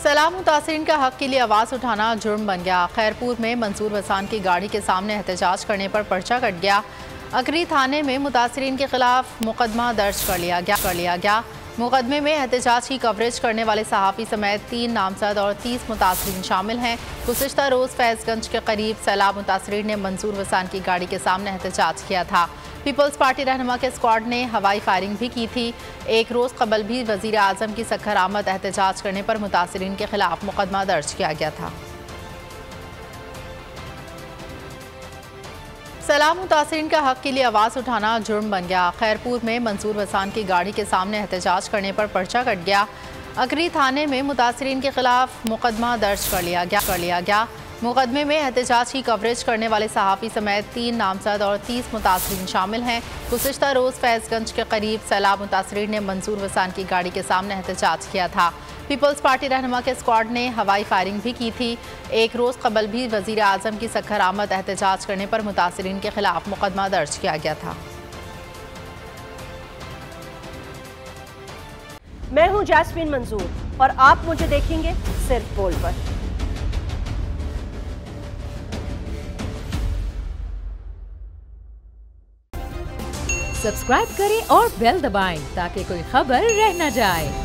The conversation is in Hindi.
सैलाब मुतासरीन का हक के लिए आवाज़ उठाना जुर्म बन गया। खैरपुर में मंसूर हसन की गाड़ी के सामने एहतजाज करने पर पर्चा कट गया। अकरी थाने में मुतासरीन के खिलाफ मुकदमा दर्ज कर लिया गया। मुकदमे में एहतजाज की कवरेज करने वाले सहाफ़ी समेत 3 नामजद और 30 मुतासरीन शामिल हैं। गुज़िश्ता रोज़ फैज़गंज के करीब सैलाब मुतासरीन ने मंसूर हसन की गाड़ी के सामने एहतजाज किया था। पीपल्स पार्टी रहनुमा के स्क्वाड ने हवाई फायरिंग भी की थी। एक रोज़ कबल भी वज़ीर आज़म की सखर आमद एहतजाज करने पर मुतासरीन के खिलाफ मुकदमा दर्ज किया गया था। सैलाब मुतासरीन का हक के लिए आवाज़ उठाना जुर्म बन गया। खैरपुर में मंसूर हसन की गाड़ी के सामने एहतजाज करने पर पर्चा कट गया। अकरी थाने में मुतासरीन के खिलाफ मुकदमा दर्ज कर लिया गया। मुकदमे में एहतजाज की कवरेज करने वाले सहाफ़ी समेत 3 नामजद और 30 मुतासरीन शामिल हैं। गुज़िश्ता रोज़ फैज़गंज के करीब सैलाब मुतासरीन ने मंसूर हसन की गाड़ी के सामने एहतजाज किया था। पीपल्स पार्टी रहनुमा के स्क्वाड ने हवाई फायरिंग भी की थी। एक रोज़ कबल भी वज़ीर आज़म की सखर आमद एहतजाज करने पर मुतासरीन के खिलाफ मुकदमा दर्ज किया गया था। मैं हूं जैस्मिन मंजूर और आप मुझे देखेंगे सिर्फ बोल पर। सब्सक्राइब करें और बेल दबाएं ताकि कोई खबर रह न जाए।